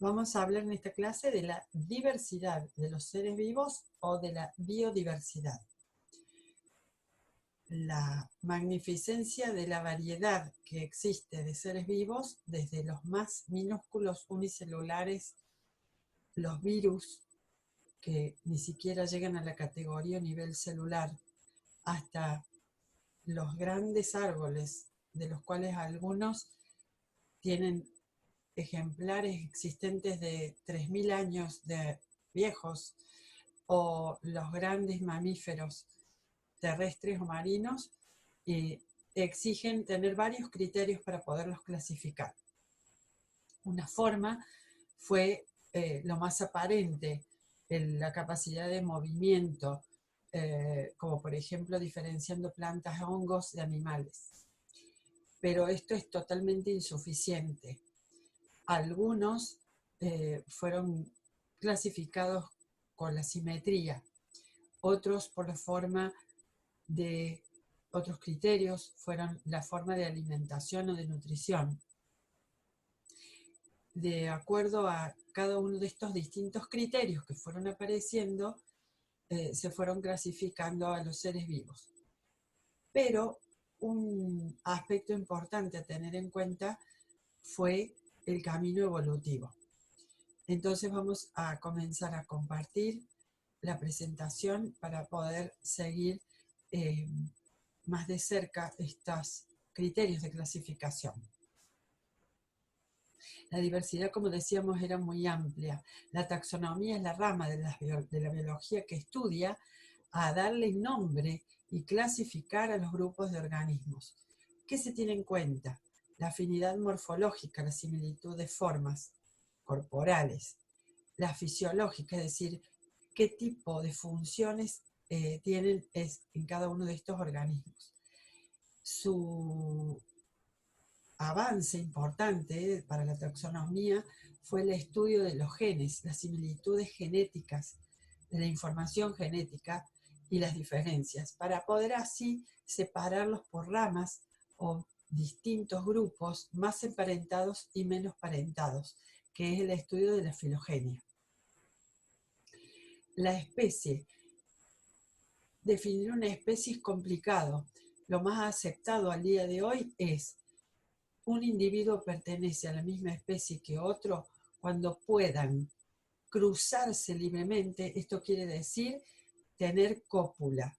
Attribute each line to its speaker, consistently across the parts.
Speaker 1: Vamos a hablar en esta clase de la diversidad de los seres vivos o de la biodiversidad. La magnificencia de la variedad que existe de seres vivos, desde los más minúsculos unicelulares, los virus, que ni siquiera llegan a la categoría a nivel celular, hasta los grandes árboles, de los cuales algunos tienen ejemplares existentes de 3.000 años de viejos, o los grandes mamíferos terrestres o marinos, exigen tener varios criterios para poderlos clasificar. Una forma fue lo más aparente, la capacidad de movimiento, como por ejemplo diferenciando plantas, hongos de animales. Pero esto es totalmente insuficiente. Algunos fueron clasificados con la simetría, otros por la forma de, otros criterios fueron la forma de alimentación o de nutrición. De acuerdo a cada uno de estos distintos criterios que fueron apareciendo, se fueron clasificando a los seres vivos. Pero un aspecto importante a tener en cuenta fue el camino evolutivo. Entonces vamos a comenzar a compartir la presentación para poder seguir más de cerca estos criterios de clasificación. La diversidad, como decíamos, era muy amplia. La taxonomía es la rama de la biología que estudia a darle nombre y clasificar a los grupos de organismos. ¿Qué se tiene en cuenta? La afinidad morfológica, la similitud de formas corporales, la fisiológica, es decir, qué tipo de funciones tienen en cada uno de estos organismos. Su avance importante para la taxonomía fue el estudio de los genes, las similitudes genéticas, de la información genética y las diferencias, para poder así separarlos por ramas o distintos grupos más emparentados y menos parentados, que es el estudio de la filogenia. La especie. Definir una especie es complicado. Lo más aceptado al día de hoy es: un individuo pertenece a la misma especie que otro cuando puedan cruzarse libremente. Esto quiere decir tener cópula,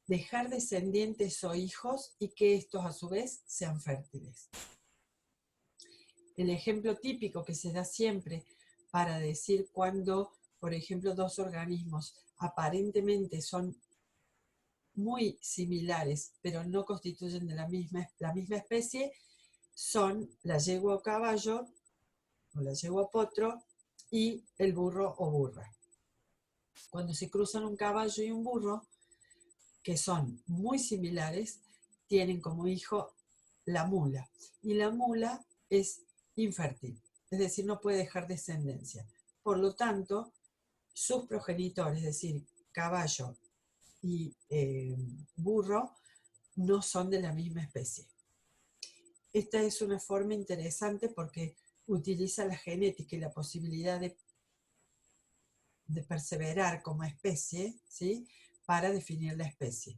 Speaker 1: dejar descendientes o hijos y que estos a su vez sean fértiles. El ejemplo típico que se da siempre para decir cuando, por ejemplo, dos organismos aparentemente son muy similares, pero no constituyen de la misma especie, son la yegua o caballo, o la yegua potro, y el burro o burra. Cuando se cruzan un caballo y un burro, que son muy similares, tienen como hijo la mula. Y la mula es infértil, es decir, no puede dejar descendencia. Por lo tanto, sus progenitores, es decir, caballo y burro, no son de la misma especie. Esta es una forma interesante porque utiliza la genética y la posibilidad de perseverar como especie, ¿sí?, para definir la especie.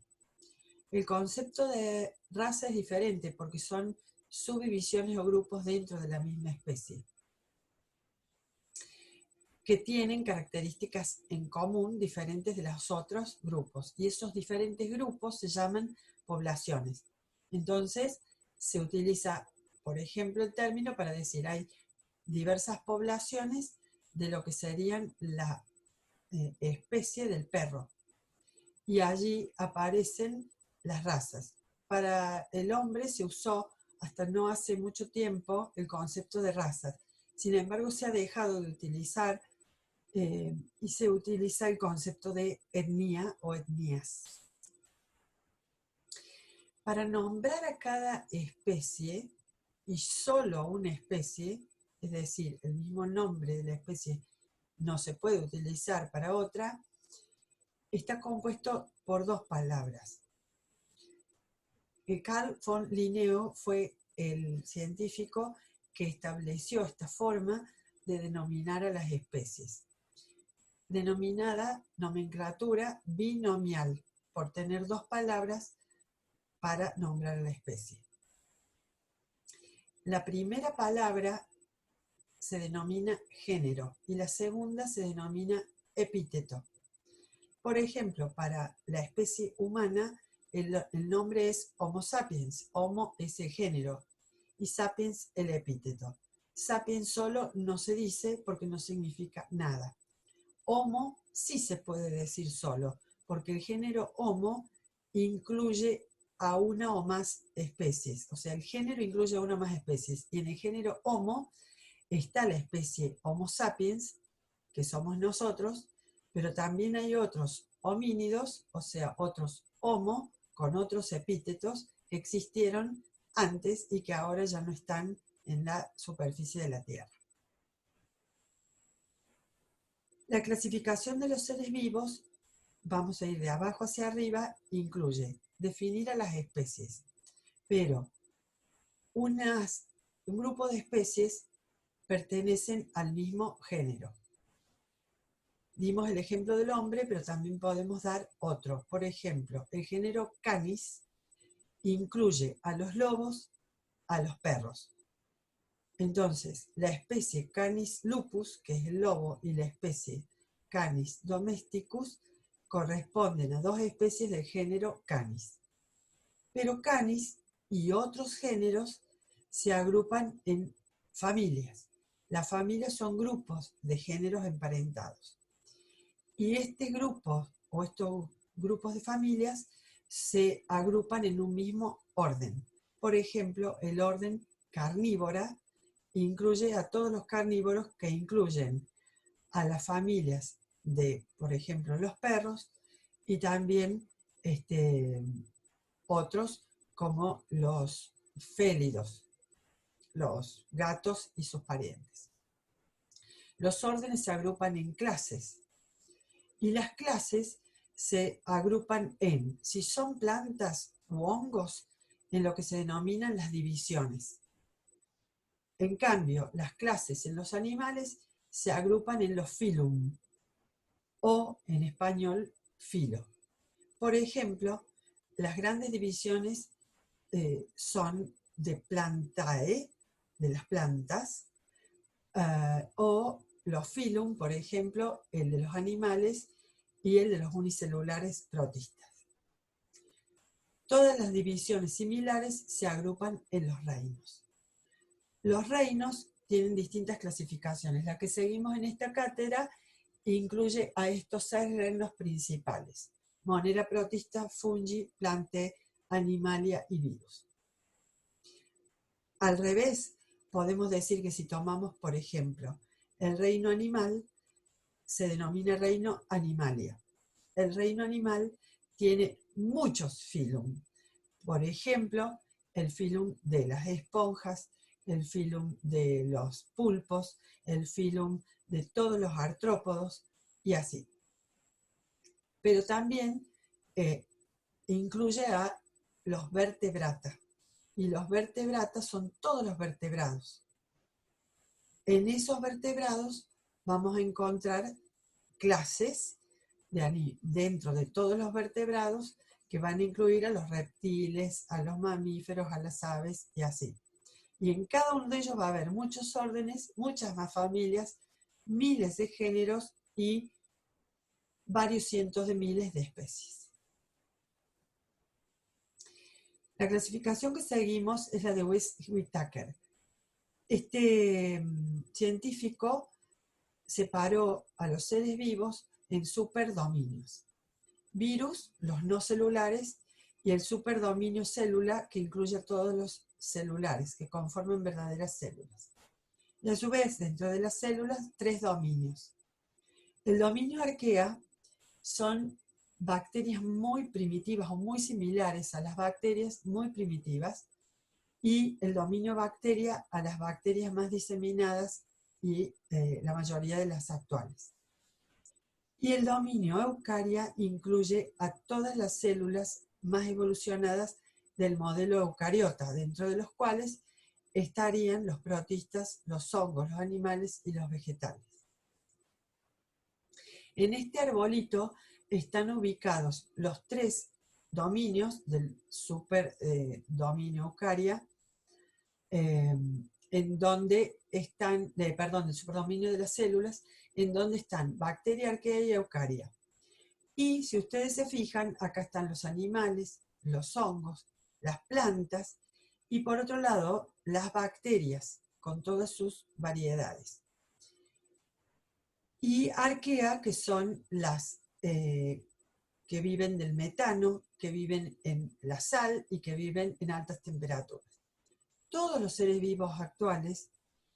Speaker 1: El concepto de raza es diferente porque son subdivisiones o grupos dentro de la misma especie que tienen características en común diferentes de los otros grupos, y esos diferentes grupos se llaman poblaciones. Entonces se utiliza, por ejemplo, el término para decir hay diversas poblaciones de lo que serían la especie del perro, y allí aparecen las razas. Para el hombre se usó hasta no hace mucho tiempo el concepto de razas. Sin embargo, se ha dejado de utilizar y se utiliza el concepto de etnia o etnias. Para nombrar a cada especie, y solo una especie, es decir, el mismo nombre de la especie no se puede utilizar para otra, está compuesto por dos palabras. Carl von Linneo fue el científico que estableció esta forma de denominar a las especies, denominada nomenclatura binomial, por tener dos palabras para nombrar a la especie. La primera palabra se denomina género y la segunda se denomina epíteto. Por ejemplo, para la especie humana, el nombre es Homo sapiens. Homo es el género y sapiens el epíteto. Sapiens solo no se dice porque no significa nada. Homo sí se puede decir solo, porque el género Homo incluye a una o más especies. O sea, el género incluye a una o más especies. Y en el género Homo está la especie Homo sapiens, que somos nosotros, pero también hay otros homínidos, o sea, otros Homo, con otros epítetos, que existieron antes y que ahora ya no están en la superficie de la Tierra. La clasificación de los seres vivos, vamos a ir de abajo hacia arriba, incluye definir a las especies, pero un grupo de especies pertenecen al mismo género. Dimos el ejemplo del hombre, pero también podemos dar otro. Por ejemplo, el género Canis incluye a los lobos, a los perros. Entonces, la especie Canis lupus, que es el lobo, y la especie Canis domesticus corresponden a dos especies del género Canis. Pero Canis y otros géneros se agrupan en familias. Las familias son grupos de géneros emparentados. Y este grupo, o estos grupos de familias, se agrupan en un mismo orden. Por ejemplo, el orden carnívora incluye a todos los carnívoros, que incluyen a las familias de, por ejemplo, los perros, y también otros como los félidos, los gatos y sus parientes. Los órdenes se agrupan en clases. Y las clases se agrupan en, si son plantas u hongos, en lo que se denominan las divisiones. En cambio, las clases en los animales se agrupan en los filum, o en español, filo. Por ejemplo, las grandes divisiones son de plantae, de las plantas, o los filum, por ejemplo, el de los animales y el de los unicelulares protistas. Todas las divisiones similares se agrupan en los reinos. Los reinos tienen distintas clasificaciones. La que seguimos en esta cátedra incluye a estos 6 reinos principales: Monera, protista, fungi, plantae, animalia y virus. Al revés, podemos decir que si tomamos, por ejemplo, el reino animal, se denomina reino animalia. El reino animal tiene muchos filum. Por ejemplo, el filum de las esponjas, el filum de los pulpos, el filum de todos los artrópodos y así. Pero también incluye a los vertebrata. Y los vertebrata son todos los vertebrados. En esos vertebrados vamos a encontrar clases dentro de todos los vertebrados que van a incluir a los reptiles, a los mamíferos, a las aves y así. Y en cada uno de ellos va a haber muchos órdenes, muchas más familias, miles de géneros y varios cientos de miles de especies. La clasificación que seguimos es la de Whittaker. Este científico separó a los seres vivos en superdominios. Virus, los no celulares, y el superdominio célula, que incluye a todos los celulares, que conforman verdaderas células. Y a su vez, dentro de las células, 3 dominios. El dominio arquea son bacterias muy primitivas o muy similares a las bacterias muy primitivas, y el dominio bacteria a las bacterias más diseminadas y la mayoría de las actuales. Y el dominio eucaria incluye a todas las células más evolucionadas del modelo eucariota, dentro de los cuales estarían los protistas, los hongos, los animales y los vegetales. En este arbolito están ubicados los 3 dominios del super dominio Eucaria, en donde están, del superdominio de las células, en donde están bacteria, arquea y eucaria. Y si ustedes se fijan, acá están los animales, los hongos, las plantas, y por otro lado, las bacterias, con todas sus variedades. Y arquea, que son las que viven del metano, que viven en la sal y que viven en altas temperaturas. Todos los seres vivos actuales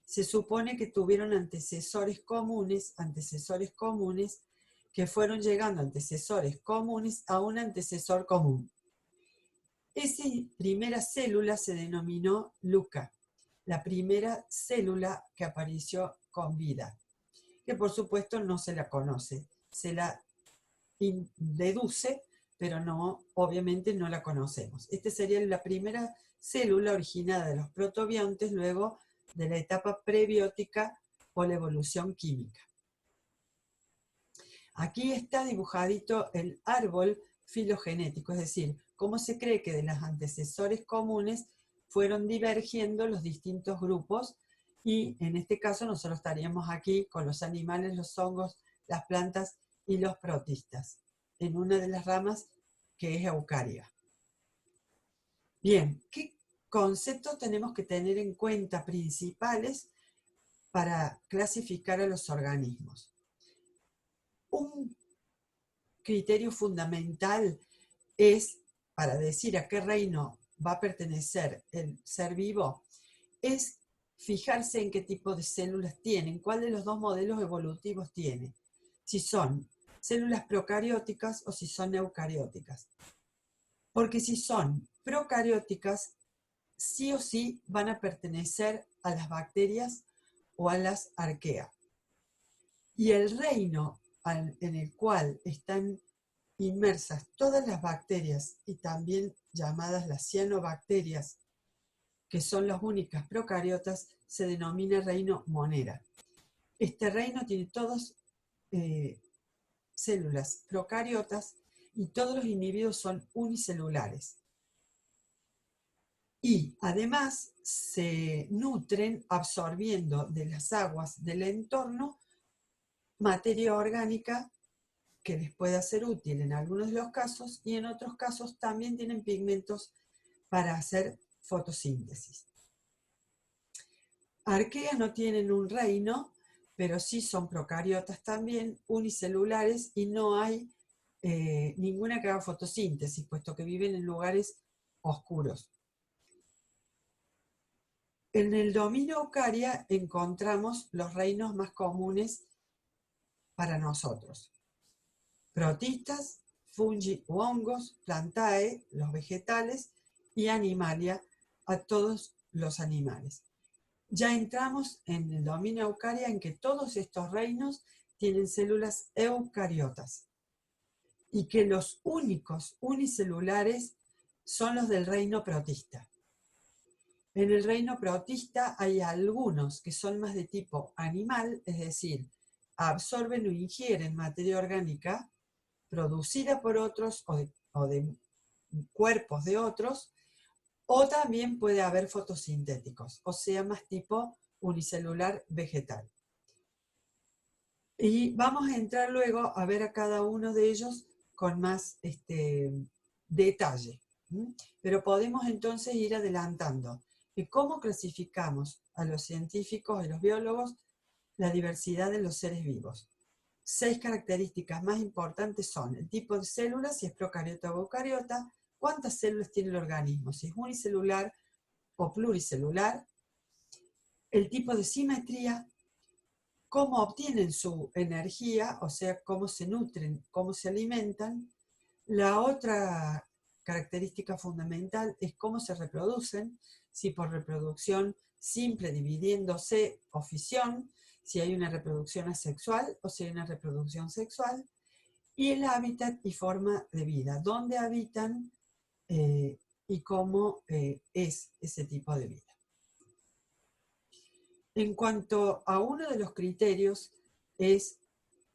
Speaker 1: se supone que tuvieron antecesores comunes que fueron llegando antecesores comunes a un antecesor común. Esa primera célula se denominó Luca, la primera célula que apareció con vida, que por supuesto no se la conoce, se la deduce, pero no, obviamente no la conocemos. Esta sería la primera célula originada de los protobiontes luego de la etapa prebiótica o la evolución química. Aquí está dibujadito el árbol filogenético, es decir, cómo se cree que de los antecesores comunes fueron divergiendo los distintos grupos, y en este caso nosotros estaríamos aquí con los animales, los hongos, las plantas y los protistas, en una de las ramas que es eucaria. Bien, ¿qué conceptos tenemos que tener en cuenta principales para clasificar a los organismos? Un criterio fundamental es, para decir a qué reino va a pertenecer el ser vivo, es fijarse en qué tipo de células tienen, cuál de los dos modelos evolutivos tiene, si son células procarióticas o si son eucarióticas. Porque si son procarióticas, sí o sí van a pertenecer a las bacterias o a las arqueas. Y el reino en el cual están inmersas todas las bacterias, y también llamadas las cianobacterias, que son las únicas procariotas, se denomina reino Monera. Este reino tiene todas células procariotas y todos los individuos son unicelulares. Y además se nutren absorbiendo de las aguas del entorno materia orgánica que les pueda ser útil en algunos de los casos, y en otros casos también tienen pigmentos para hacer fotosíntesis. Arqueas no tienen un reino, pero sí son procariotas también, unicelulares, y no hay ninguna que haga fotosíntesis, puesto que viven en lugares oscuros. En el dominio Eucaria encontramos los reinos más comunes para nosotros: protistas, fungi u hongos, plantae, los vegetales, y animalia, a todos los animales. Ya entramos en el dominio Eucaria, en que todos estos reinos tienen células eucariotas y que los únicos unicelulares son los del reino protista. En el reino protista hay algunos que son más de tipo animal, es decir, absorben o ingieren materia orgánica producida por otros o de cuerpos de otros, o también puede haber fotosintéticos, o sea, más tipo unicelular vegetal. Y vamos a entrar luego a ver a cada uno de ellos con más detalle. Pero podemos entonces ir adelantando que cómo clasificamos a los científicos y los biólogos la diversidad de los seres vivos. 6 características más importantes son el tipo de células, si es procariota o eucariota, cuántas células tiene el organismo, si es unicelular o pluricelular, el tipo de simetría, cómo obtienen su energía, o sea, cómo se nutren, cómo se alimentan. La otra característica fundamental es cómo se reproducen, si por reproducción simple dividiéndose o fisión, si hay una reproducción asexual o si hay una reproducción sexual, y el hábitat y forma de vida, dónde habitan y cómo es ese tipo de vida. En cuanto a uno de los criterios, es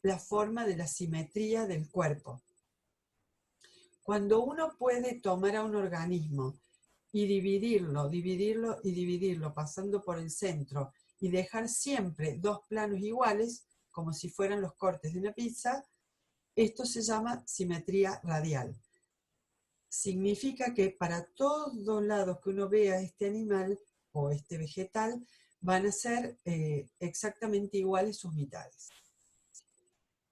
Speaker 1: la forma de la simetría del cuerpo. Cuando uno puede tomar a un organismo y dividirlo, pasando por el centro, y dejar siempre dos planos iguales, como si fueran los cortes de una pizza, esto se llama simetría radial. Significa que para todos los lados que uno vea este animal o este vegetal, van a ser exactamente iguales sus mitades.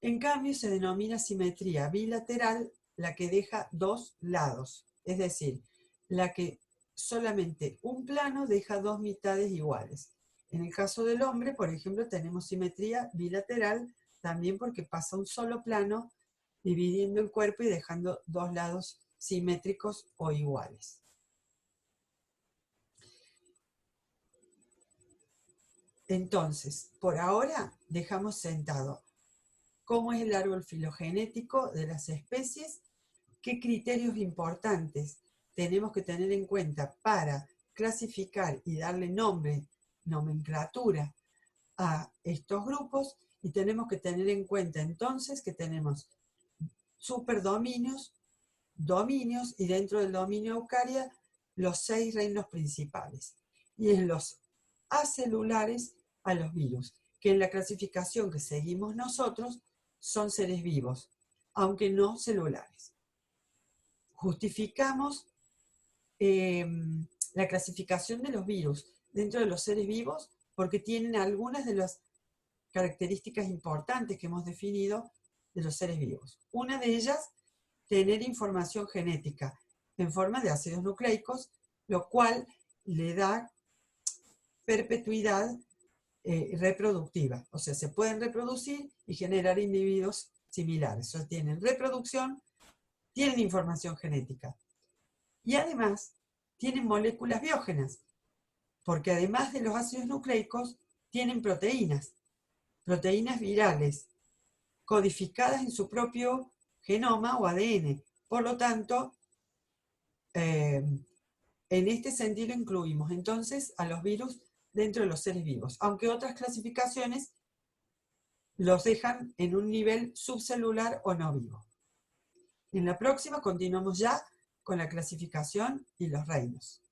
Speaker 1: En cambio, se denomina simetría bilateral la que deja dos lados, es decir, la que solamente un plano deja dos mitades iguales. En el caso del hombre, por ejemplo, tenemos simetría bilateral también porque pasa un solo plano dividiendo el cuerpo y dejando dos lados simétricos o iguales. Entonces, por ahora dejamos sentado cómo es el árbol filogenético de las especies, qué criterios importantes tenemos que tener en cuenta para clasificar y darle nombre, nomenclatura a estos grupos, y tenemos que tener en cuenta entonces que tenemos superdominios, dominios, y dentro del dominio Eukarya los 6 reinos principales. Y en los acelulares a los virus, que en la clasificación que seguimos nosotros son seres vivos, aunque no celulares. Justificamos la clasificación de los virus dentro de los seres vivos porque tienen algunas de las características importantes que hemos definido de los seres vivos. Una de ellas, tener información genética en forma de ácidos nucleicos, lo cual le da perpetuidad reproductiva. O sea, se pueden reproducir y generar individuos similares. O sea, tienen reproducción, tienen información genética. Y además, tienen moléculas biógenas, porque además de los ácidos nucleicos, tienen proteínas virales, codificadas en su propio genoma o ADN. Por lo tanto, en este sentido incluimos entonces a los virus dentro de los seres vivos, aunque otras clasificaciones los dejan en un nivel subcelular o no vivo. En la próxima continuamos ya con la clasificación y los reinos.